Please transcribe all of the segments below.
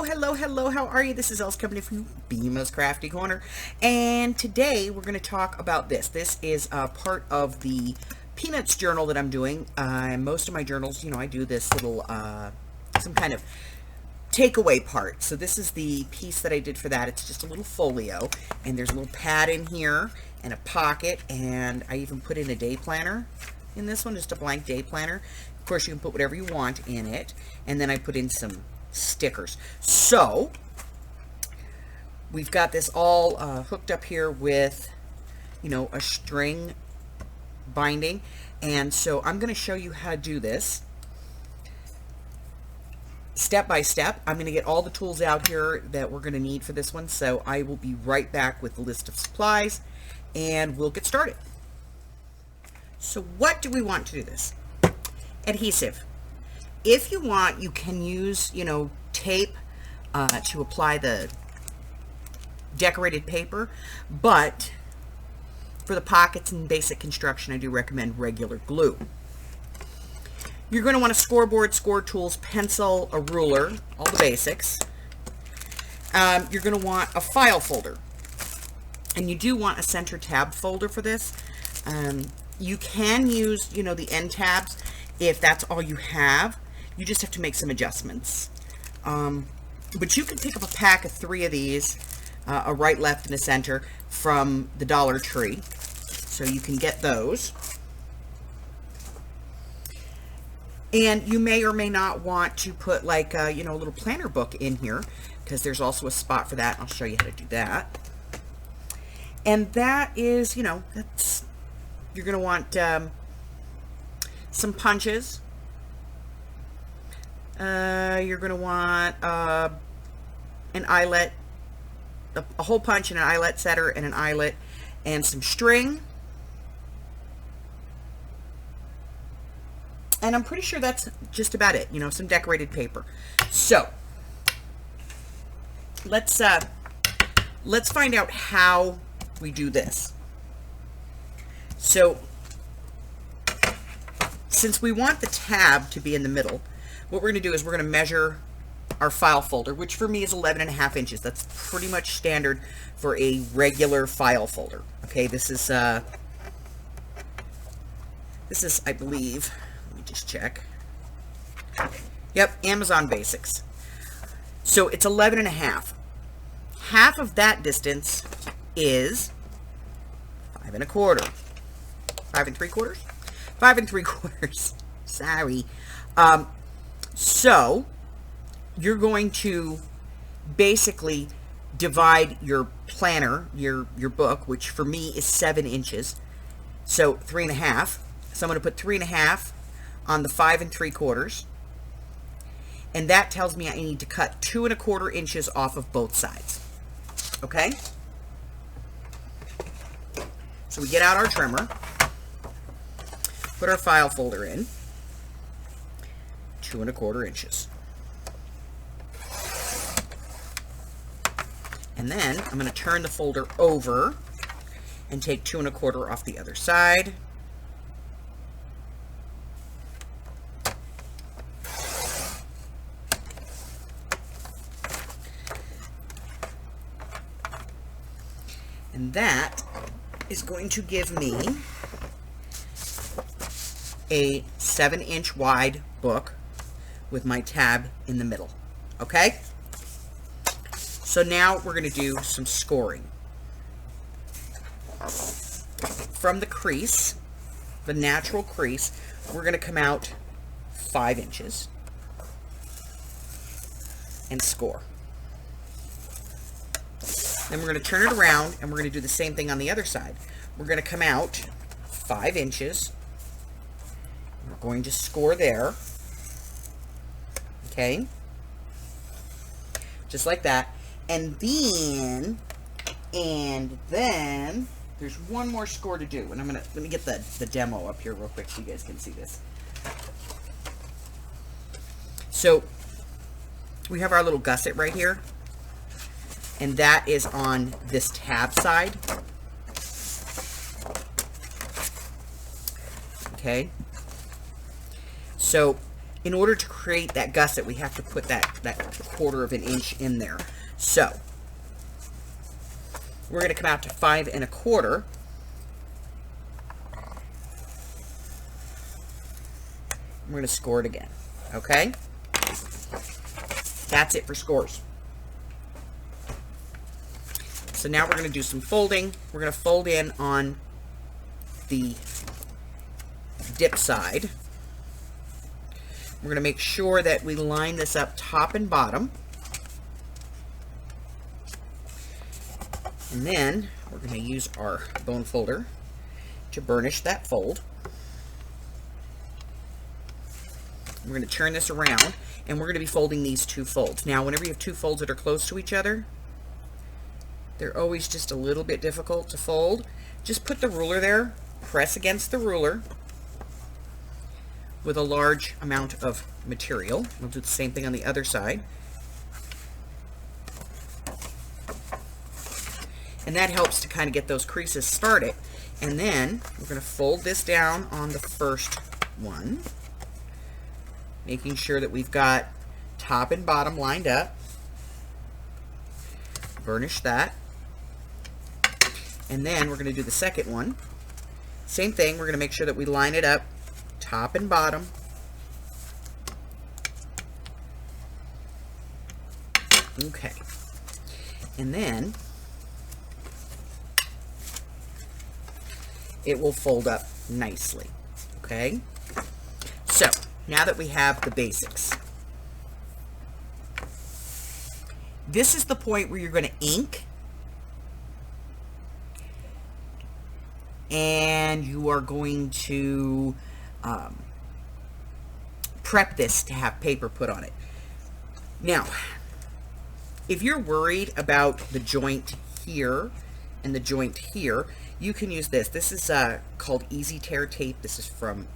Hello, how are you? This is Els Company from bmascraftycorner, and today we're going to talk about this. This is part of the Peanuts journal that I'm doing. Most of my journals, I do this little, some kind of takeaway part. So this is the piece that I did for that. It's just a little folio, and there's a little pad in here, and a pocket, and I even put in a day planner in this one, just a blank day planner. Of course, you can put whatever you want in it, and then I put in some stickers. So we've got this all hooked up here with a string binding, and so I'm going to show you how to do this step by step. I'm going to get all the tools out here that we're going to need for this one, so I will be right back with the list of supplies and we'll get started. So what do we want to do this? Adhesive. If you want, you can use, tape to apply the decorated paper, but for the pockets and basic construction, I do recommend regular glue. You're going to want a scoreboard, score tools, pencil, a ruler, all the basics. You're going to want a file folder, and you do want a center tab folder for this. You can use, the end tabs if that's all you have. You just have to make some adjustments. But you can pick up a pack of 3 of these, a right, left, and a center from the Dollar Tree. So you can get those. And you may or may not want to put like a, a little planner book in here, because there's also a spot for that. I'll show you how to do that. And that is, you're going to want some punches. You're going to want an eyelet, a hole punch and an eyelet setter and an eyelet, and some string. And I'm pretty sure that's just about it, some decorated paper. So let's find out how we do this. So since we want the tab to be in the middle, what we're going to do is we're going to measure our file folder, which for me is 11.5 inches. That's pretty much standard for a regular file folder. Okay, this is I believe, let me just check. Yep, Amazon Basics. So it's 11.5. Half of that distance is 5 1/4. 5 3/4? 5 3/4. Sorry. So you're going to basically divide your planner, your book, which for me is 7 inches. So 3.5. So I'm going to put 3.5 on the 5 3/4. And that tells me I need to cut 2 1/4 inches off of both sides. Okay? So we get out our trimmer, put our file folder in, 2 1/4 inches. And then I'm going to turn the folder over and take 2 1/4 off the other side. And that is going to give me a 7-inch wide book with my tab in the middle. Okay? So now we're going to do some scoring. From the crease, the natural crease, we're going to come out 5 inches and score. Then we're going to turn it around and we're going to do the same thing on the other side. We're going to come out 5 inches. We're going to score there. Okay? Just like that. And then there's one more score to do. And let me get the demo up here real quick so you guys can see this. So we have our little gusset right here. And that is on this tab side. Okay. So in order to create that gusset, we have to put that 1/4 inch in there. So we're going to come out to 5 1/4. We're going to score it again. Okay? That's it for scores. So now we're going to do some folding. We're going to fold in on the dip side. We're going to make sure that we line this up top and bottom. And then we're going to use our bone folder to burnish that fold. We're going to turn this around, and we're going to be folding these 2 folds. Now, whenever you have 2 folds that are close to each other, they're always just a little bit difficult to fold. Just put the ruler there, press against the ruler with a large amount of material. We'll do the same thing on the other side. And that helps to kind of get those creases started. And then we're going to fold this down on the first one, making sure that we've got top and bottom lined up. Burnish that. And then we're going to do the second one. Same thing, we're going to make sure that we line it up top and bottom. Okay. And then it will fold up nicely. Okay? So, now that we have the basics, this is the point where you're going to ink, and you are going to prep this to have paper put on it. Now, if you're worried about the joint here and the joint here, you can use this. This is called Easy Tear Tape. This is from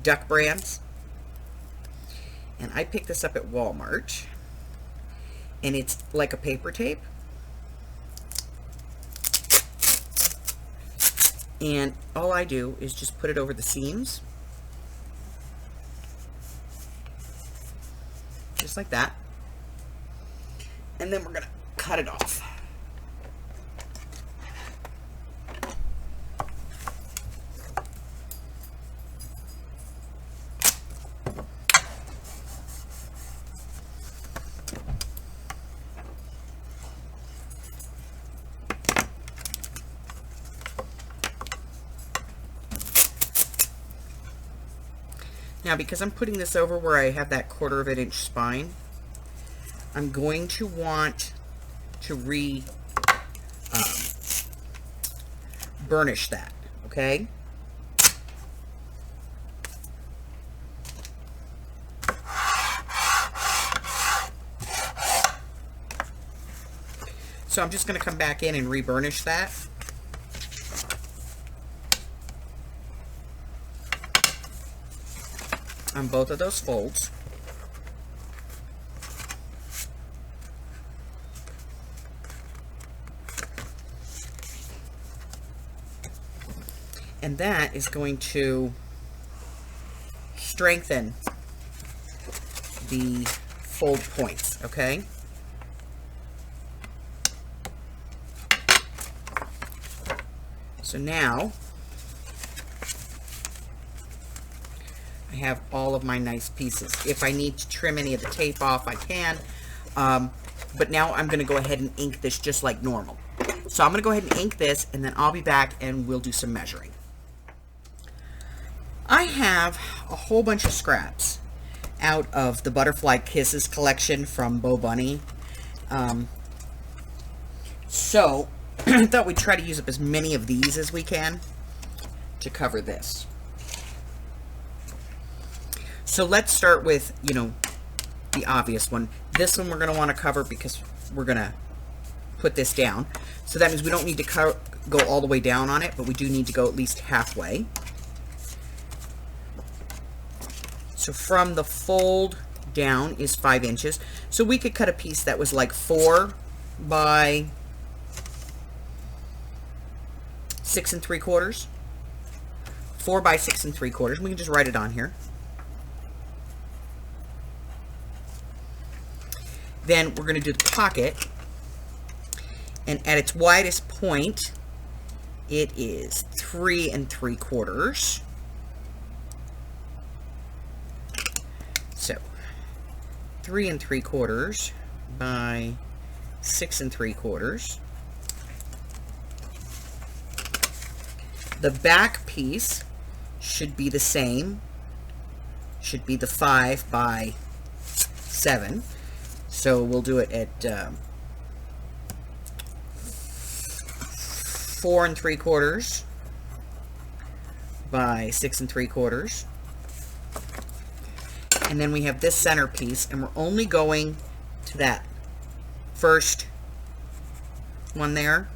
Duck Brands, and I picked this up at Walmart, and it's like a paper tape, and all I do is just put it over the seams, just like that, and then we're gonna cut it off. Now, because I'm putting this over where I have that 1/4 inch spine, I'm going to want to burnish that, okay? So I'm just going to come back in and re-burnish that. On both of those folds. And that is going to strengthen the fold points, okay? So now I have all of my nice pieces. If I need to trim any of the tape off, I can. But now I'm going to go ahead and ink this just like normal. So I'm going to go ahead and ink this, and then I'll be back and we'll do some measuring. I have a whole bunch of scraps out of the Butterfly Kisses collection from Bo Bunny. So I thought we'd try to use up as many of these as we can to cover this. So let's start with, you know, the obvious one. This one we're going to want to cover because we're going to put this down. So that means we don't need to go all the way down on it, but we do need to go at least halfway. So from the fold down is 5 inches. So we could cut a piece that was like 4 by 6 3/4. 4 by 6 3/4. We can just write it on here. Then we're going to do the pocket, and at its widest point, it is 3 3/4. So 3 3/4 by 6 3/4. The back piece should be the same, should be the 5 by 7. So we'll do it at 4 3/4 by 6 3/4. And then we have this center piece, and we're only going to that first one there.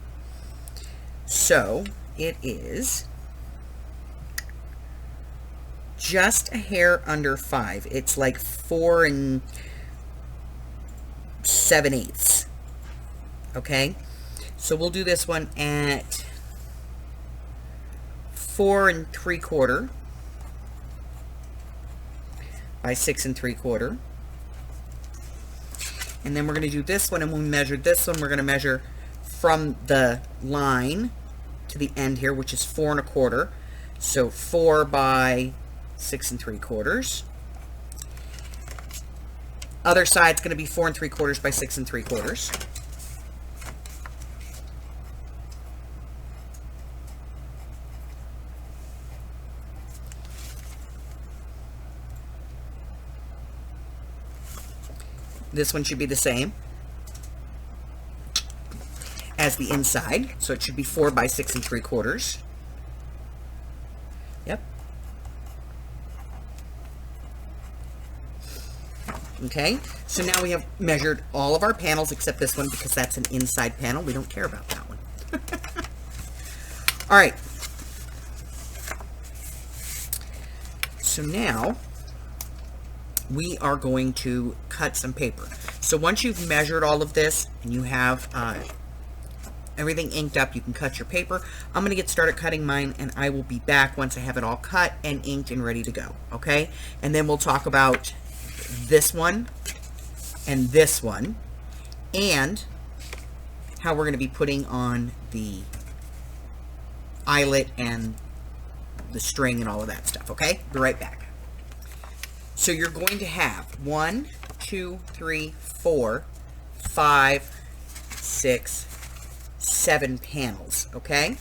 So it is just a hair under 5. It's like 4 7/8. Okay, so we'll do this one at 4 3/4 by 6 3/4. And then we're going to do this one, and when we measure this one, we're going to measure from the line to the end here, which is 4 1/4. So 4 by 6 3/4. Other side's going to be 4 3/4 by 6 3/4. This one should be the same as the inside, so it should be 4 by 6 3/4. Yep. Okay, so now we have measured all of our panels except this one, because that's an inside panel. We don't care about that one. All right. So now we are going to cut some paper. So once you've measured all of this and you have everything inked up, you can cut your paper. I'm going to get started cutting mine, and I will be back once I have it all cut and inked and ready to go. Okay, and then we'll talk about this one and this one, and how we're going to be putting on the eyelet and the string and all of that stuff. Okay, be right back. So you're going to have 1, 2, 3, 4, 5, 6, 7 panels, okay?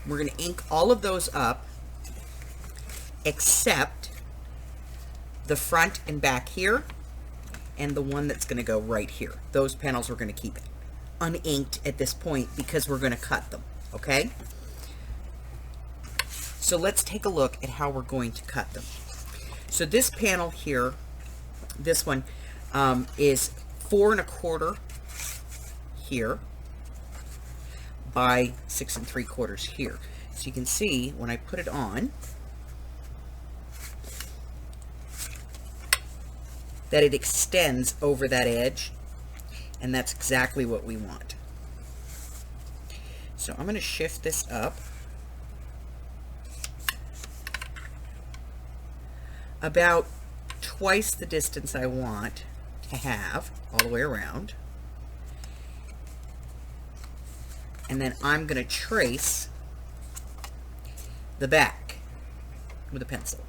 We're going to ink all of those up except the front and back here, and the one that's going to go right here. Those panels we're going to keep uninked at this point because we're going to cut them, okay? So let's take a look at how we're going to cut them. So this panel here, this one, is 4 1/4 here by 6 3/4 here. So you can see when I put it on that it extends over that edge, and that's exactly what we want. So I'm going to shift this up about twice the distance I want to have all the way around, and then I'm going to trace the back with a pencil.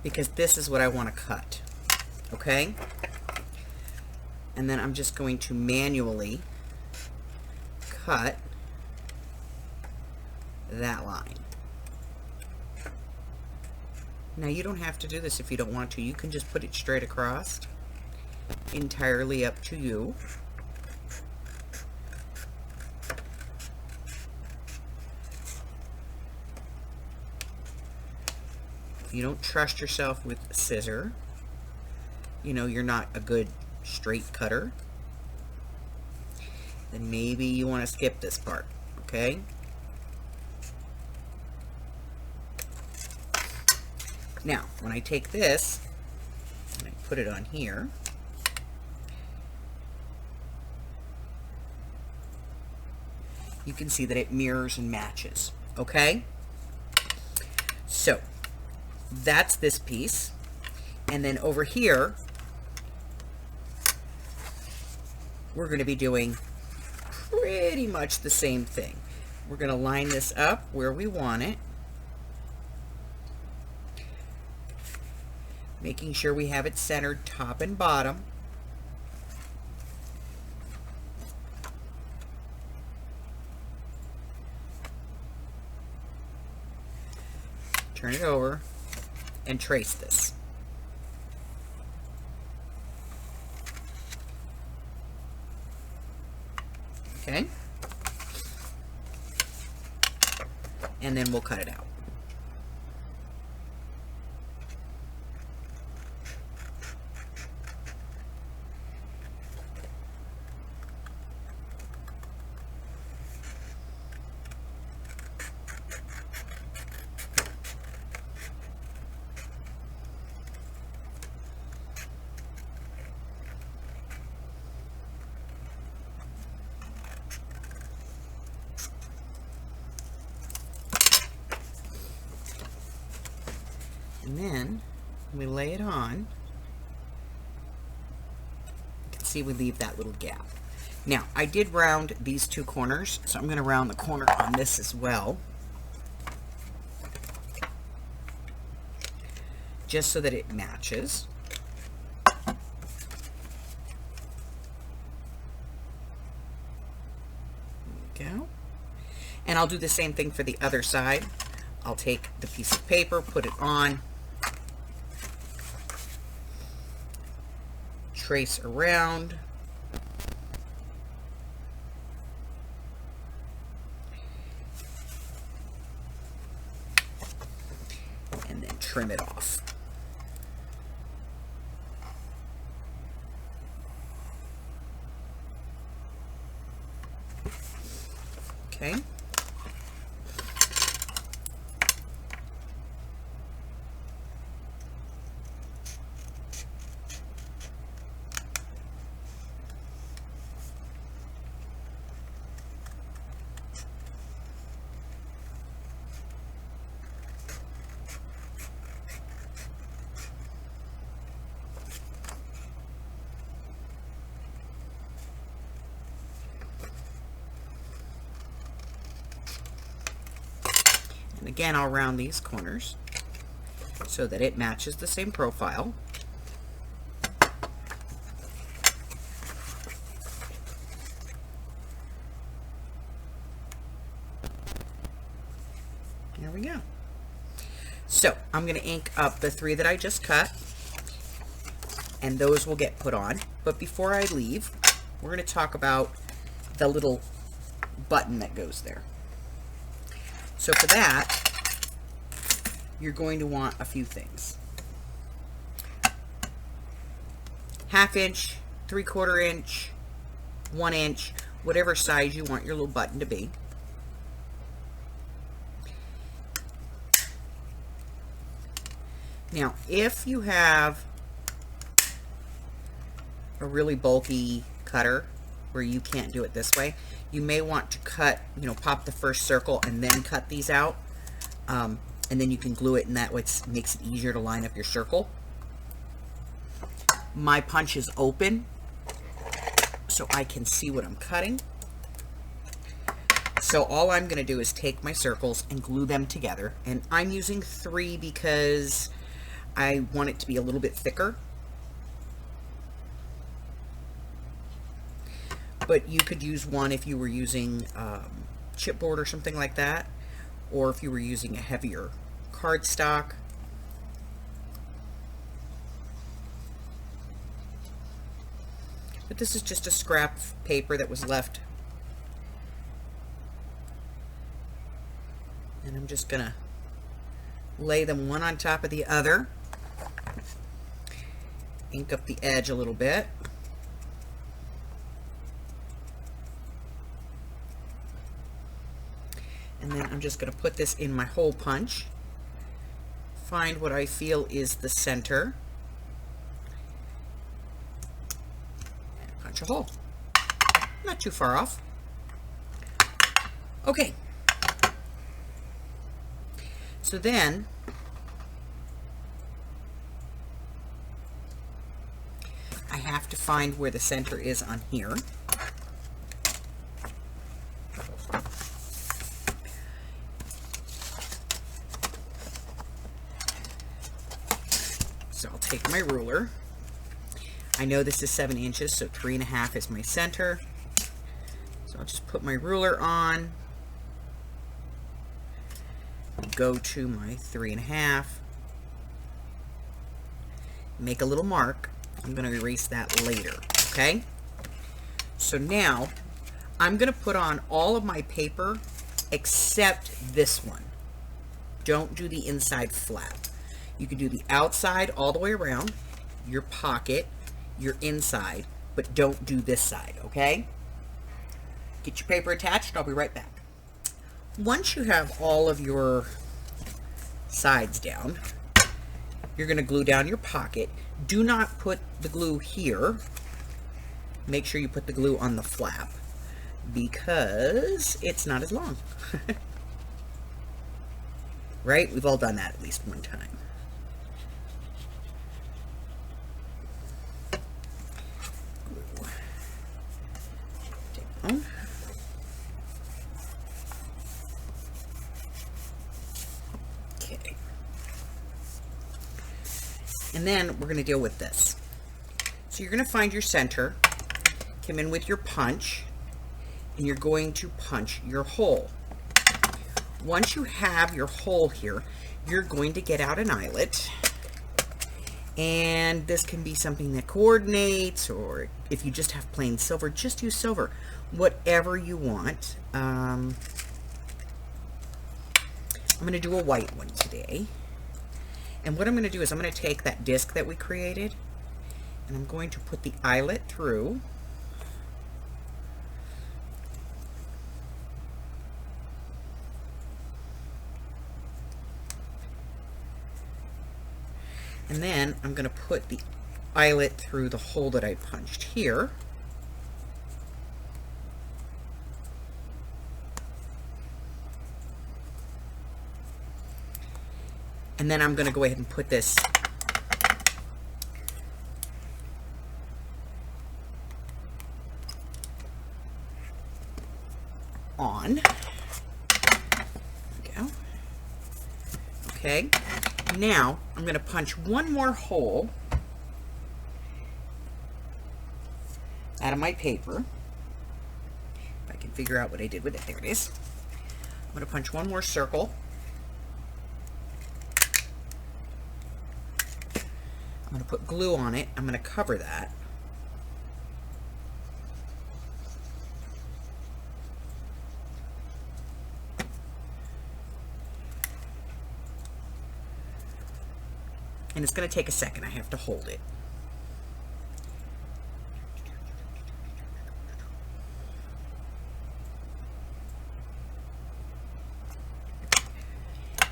Because this is what I want to cut, okay? And then I'm just going to manually cut that line. Now you don't have to do this if you don't want to. You can just put it straight across. Entirely up to you. If you don't trust yourself with a scissor, you know you're not a good straight cutter, then maybe you want to skip this part, okay? Now, when I take this and I put it on here, you can see that it mirrors and matches. Okay? So that's this piece. And then over here, we're going to be doing pretty much the same thing. We're going to line this up where we want it, making sure we have it centered top and bottom. Turn it over and trace this. Okay? And then we'll cut it out. And then we lay it on. You can see we leave that little gap. Now, I did round these two corners, so I'm going to round the corner on this as well, just so that it matches. There we go. And I'll do the same thing for the other side. I'll take the piece of paper, put it on, trace around, and then trim it off. Okay. And again, I'll round these corners so that it matches the same profile. There we go. So I'm going to ink up the 3 that I just cut, and those will get put on. But before I leave, we're going to talk about the little button that goes there. So for that, you're going to want a few things. 1/2 inch, 3/4 inch, 1 inch, whatever size you want your little button to be. Now, if you have a really bulky cutter where you can't do it this way, you may want to cut, pop the first circle and then cut these out. And then you can glue it, and that way it makes it easier to line up your circle. My punch is open, so I can see what I'm cutting. So all I'm going to do is take my circles and glue them together. And I'm using 3 because I want it to be a little bit thicker. But you could use 1 if you were using chipboard or something like that, or if you were using a heavier cardstock. But this is just a scrap paper that was left. And I'm just going to lay them one on top of the other. Ink up the edge a little bit. And then I'm just going to put this in my hole punch. Find what I feel is the center. And punch a hole. Not too far off. Okay. So then I have to find where the center is on here. So I'll take my ruler. I know this is 7 inches, so 3.5 is my center. So I'll just put my ruler on, go to my 3.5, make a little mark. I'm going to erase that later, okay? So now I'm going to put on all of my paper except this one. Don't do the inside flap. You can do the outside all the way around, your pocket, your inside, but don't do this side, okay? Get your paper attached. I'll be right back. Once you have all of your sides down, you're going to glue down your pocket. Do not put the glue here. Make sure you put the glue on the flap because it's not as long. Right? We've all done that at least one time. Glue down. Okay. And then we're going to deal with this. So you're going to find your center, come in with your punch, and you're going to punch your hole. Once you have your hole here, you're going to get out an eyelet, and this can be something that coordinates, or if you just have plain silver, just use silver, whatever you want. I'm going to do a white one today, and what I'm going to do is I'm going to take that disc that we created, and I'm going to put the eyelet through. And then I'm going to put the eyelet through the hole that I punched here. And then I'm going to go ahead and put this on. There we go. Okay. Now I'm going to punch one more hole out of my paper. If I can figure out what I did with it. There it is. I'm going to punch one more circle. I'm going to put glue on it. I'm going to cover that. And it's going to take a second. I have to hold it.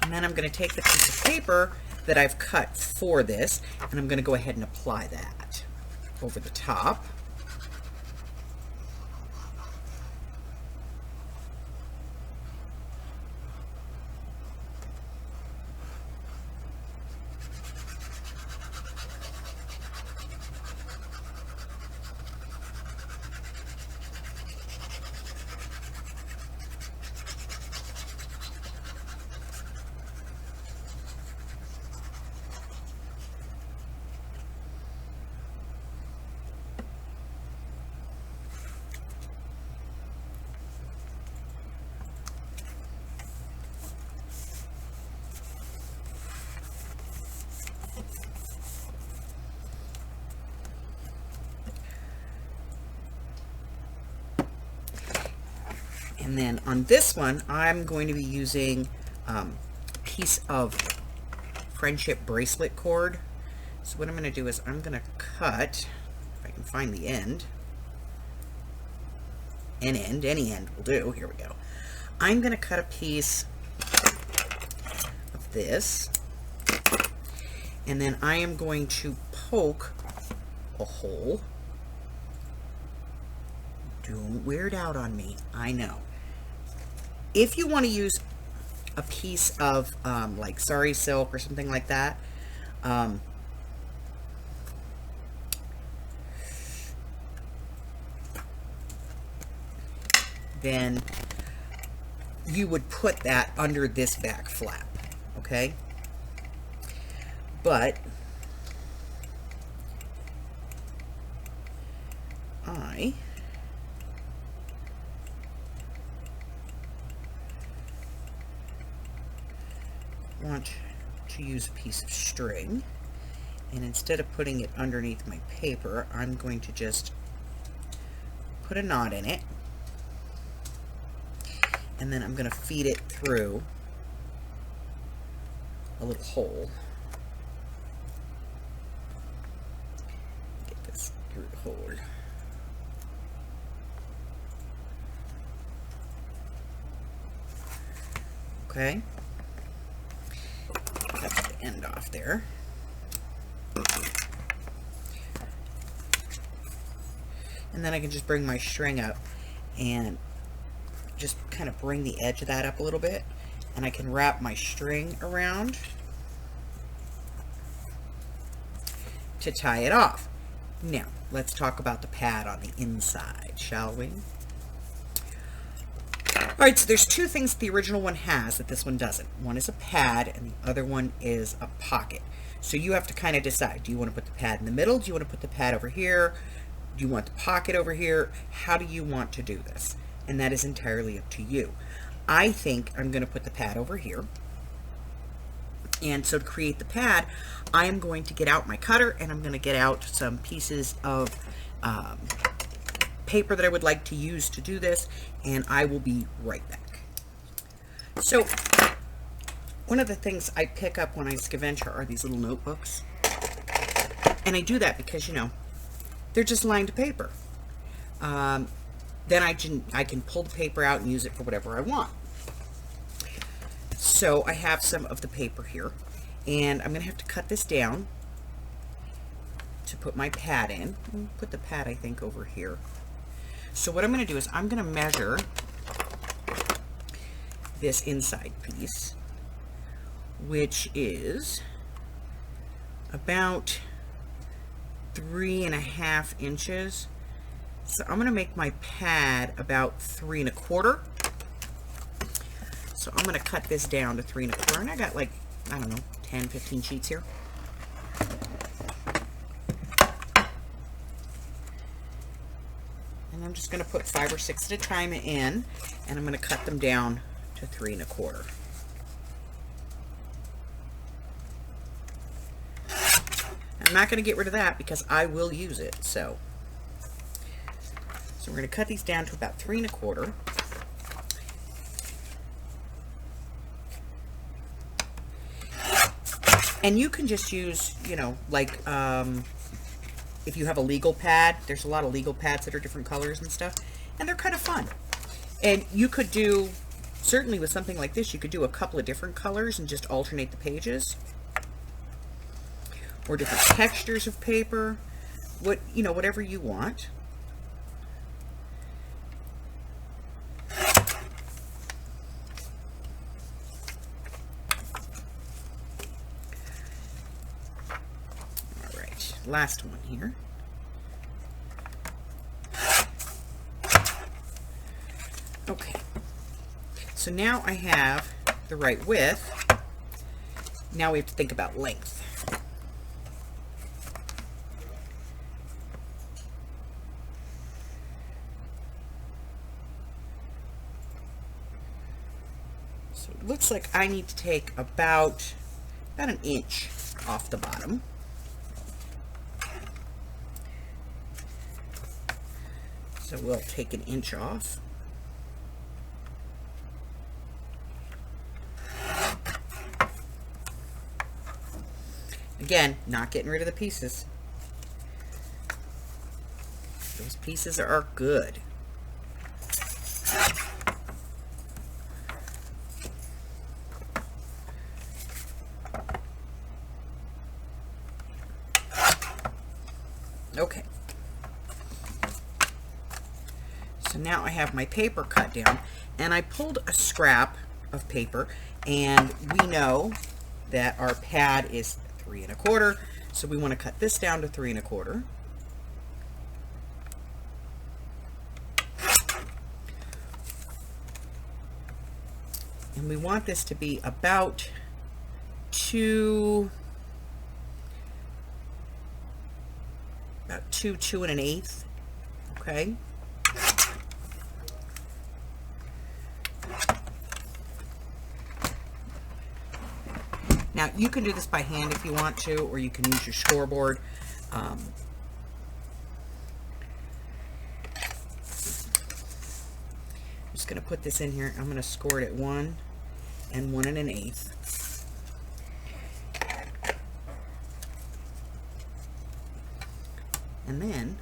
And then I'm going to take the piece of paper that I've cut for this, and I'm going to go ahead and apply that over the top. And then on this one, I'm going to be using a piece of friendship bracelet cord. So what I'm going to do is I'm going to cut, if I can find the end, any end will do. Here we go. I'm going to cut a piece of this, and then I am going to poke a hole. Don't weird out on me, I know. If you want to use a piece of like sari silk or something like that, then you would put that under this back flap, okay? But I want to use a piece of string, and instead of putting it underneath my paper, I'm going to just put a knot in it, and then I'm going to feed it through a little hole. Get this through the hole. Okay. Cut the end off there. And then I can just bring my string up and just kind of bring the edge of that up a little bit, and I can wrap my string around to tie it off. Now, let's talk about the pad on the inside, shall we? Alright, so there's two things the original one has that this one doesn't. One is a pad, and the other one is a pocket. So you have to kind of decide, do you want to put the pad in the middle? Do you want to put the pad over here? Do you want the pocket over here? How do you want to do this? And that is entirely up to you. I think I'm going to put the pad over here. And so to create the pad, I am going to get out my cutter, and I'm going to get out some pieces of paper that I would like to use to do this, and I will be right back. So one of the things I pick up when I scavenger are these little notebooks. And I do that because, you know, they're just lined paper. Then I can pull the paper out and use it for whatever I want. So I have some of the paper here, and I'm going to have to cut this down to put my pad in. I'll put the pad, I think, over here. So what I'm going to do is I'm going to measure this inside piece, which is about 3.5 inches. So I'm going to make my pad about 3 1/4. So I'm going to cut this down to 3 1/4, and I got like, I don't know, 10, 15 sheets here. And I'm just going to put 5 or 6 at a time in, and I'm going to cut them down to 3 1/4. I'm not going to get rid of that because I will use it. So we're going to cut these down to about 3 1/4. And you can just use, you know, like if you have a legal pad, there's a lot of legal pads that are different colors and stuff, and they're kind of fun. And you could do, certainly with something like this, you could do a couple of different colors and just alternate the pages, or different textures of paper, you know, whatever you want. Last one here. Okay, so now I have the right width. Now we have to think about length. So it looks like I need to take about 1 inch off the bottom. So we'll take 1 inch off. Again, not getting rid of the pieces. Those pieces are good. Okay. So So now I have my paper cut down, and I pulled a scrap of paper, and we know that our pad is 3 1/4, so we want to cut this down to 3 1/4. And we want this to be about 2 1/8, okay? Now, you can do this by hand if you want to, or you can use your scoreboard. I'm just going to put this in here. I'm going to score it at 1 1 1/8. And then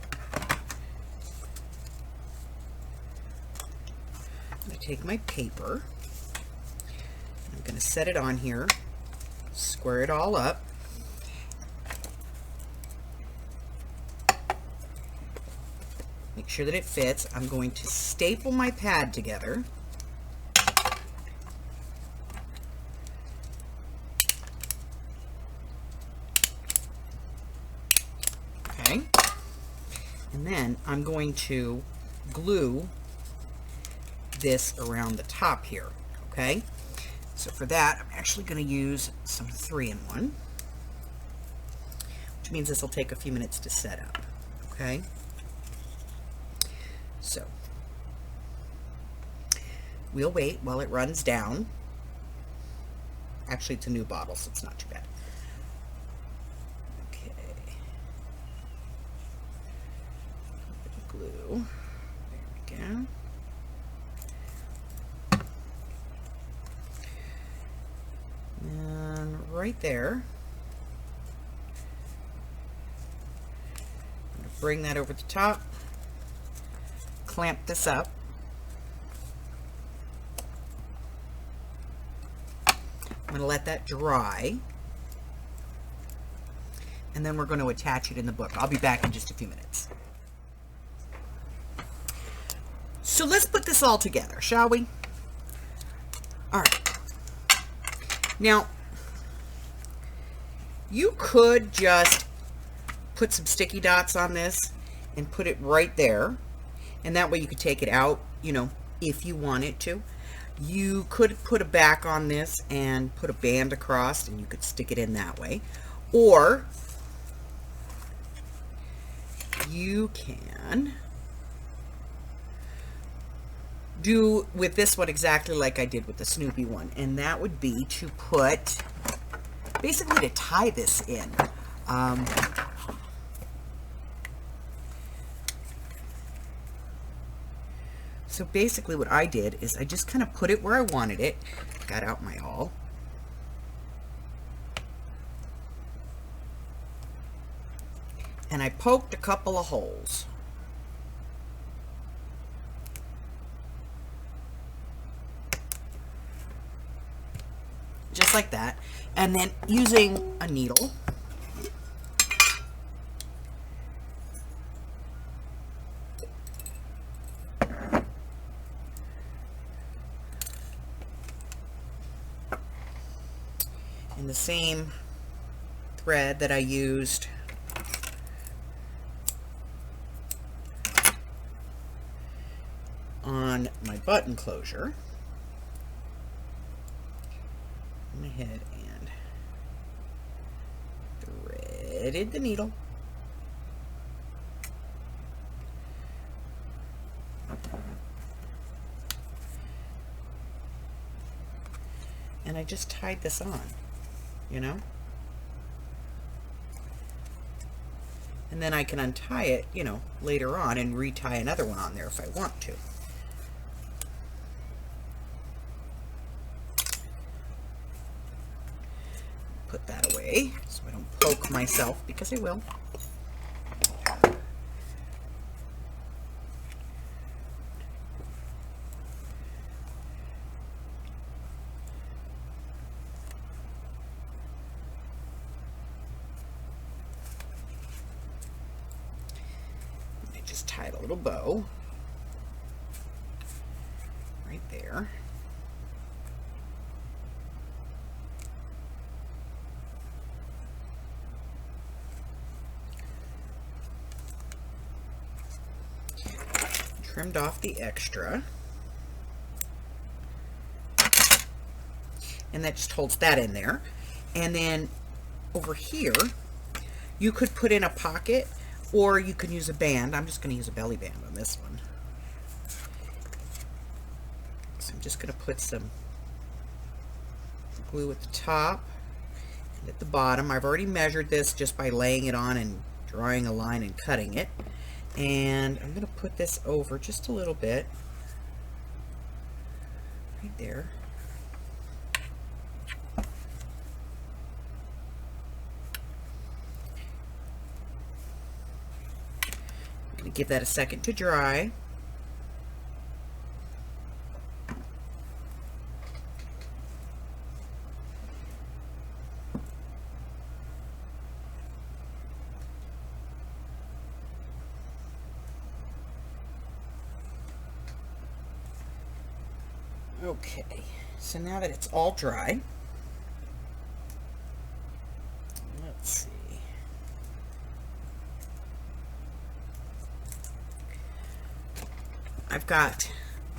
I'm going to take my paper. I'm going to set it on here, square it all up. Make sure that it fits. I'm going to staple my pad together. Okay. And then I'm going to glue this around the top here. Okay. So for that, I'm actually going to use some 3-in-1, which means this will take a few minutes to set up. Okay. So we'll wait while it runs down. Actually, it's a new bottle, so it's not too bad. Okay. Glue. There we go. And right there, I'm going to bring that over the top, clamp this up, I'm going to let that dry, and then we're going to attach it in the book. I'll be back in just a few minutes. So let's put this all together, shall we? All right. Now, you could just put some sticky dots on this and put it right there, and that way you could take it out, you know, if you wanted to. You could put a back on this and put a band across, and you could stick it in that way. Or you can do with this one exactly like I did with the Snoopy one, and that would be to put, basically to tie this in. So basically what I did is I just kind of put it where I wanted it, got out my awl, and I poked a couple of holes. Just like that, and then using a needle, and the same thread that I used on my button closure, I went ahead and threaded the needle, and I just tied this on, you know, and then I can untie it, you know, later on and retie another one on there if I want to. Put that away so I don't poke myself, because I will. I just tied a little bow. there. Trimmed off the extra. And that just holds that in there. And then over here, you could put in a pocket, or you can use a band. I'm just going to use a belly band on this one. So I'm just going to put some glue at the top and at the bottom. I've already measured this just by laying it on and drawing a line and cutting it. And I'm going to put this over just a little bit right there. I'm going to give that a second to dry. Okay, so now that it's all dry, let's see. I've got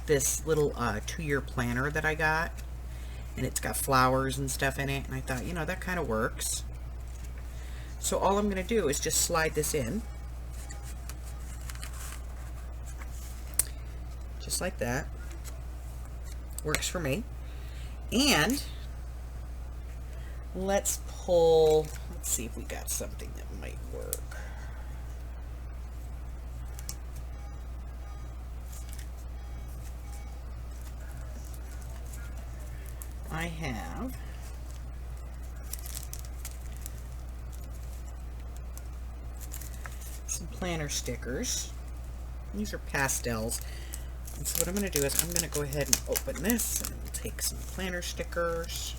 this little 2-year planner that I got, and it's got flowers and stuff in it, and I thought, you know, that kind of works. So all I'm going to do is just slide this in, just like that. Works for me. And let's see if we got something that might work. I have some planner stickers. These are pastels. And so what I'm going to do is I'm going to go ahead and open this and take some planner stickers.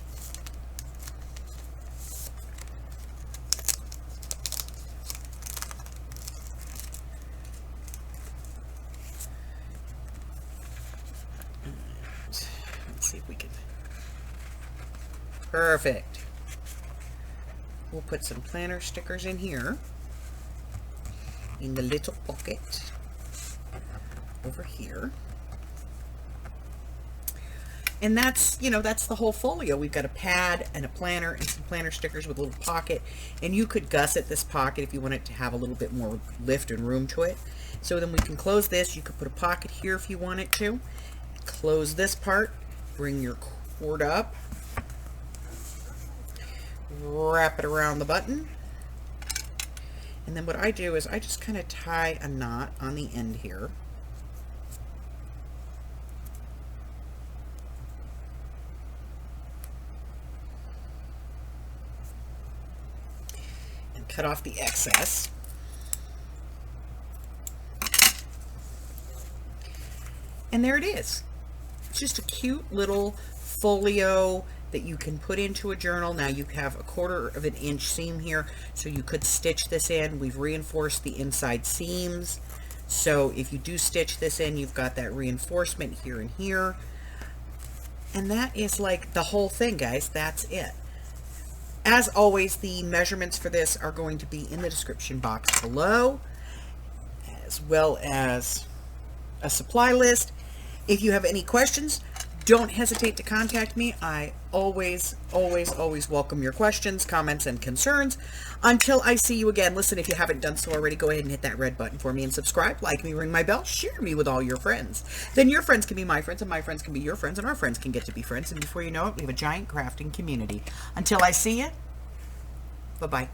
And let's see if we can. Perfect. We'll put some planner stickers in here in the little pocket over here. And that's, you know, that's the whole folio. We've got a pad and a planner and some planner stickers with a little pocket. And you could gusset this pocket if you want it to have a little bit more lift and room to it. So then we can close this. You could put a pocket here if you wanted to. Close this part. Bring your cord up. Wrap it around the button. And then what I do is I just kind of tie a knot on the end here. Cut off the excess. And there it is. It's just a cute little folio that you can put into a journal. Now you have a 1/4 of an inch seam here, so you could stitch this in. We've reinforced the inside seams, so if you do stitch this in, you've got that reinforcement here and here. And that is like the whole thing, guys. That's it. As always, the measurements for this are going to be in the description box below, as well as a supply list. If you have any questions, don't hesitate to contact me. I always welcome your questions, comments, and concerns. Until I see you again, listen, if you haven't done so already, go ahead and hit that red button for me and subscribe, like me, ring my bell, share me with all your friends. Then your friends can be my friends, and my friends can be your friends, and our friends can get to be friends. And before you know it, we have a giant crafting community. Until I see you, bye-bye.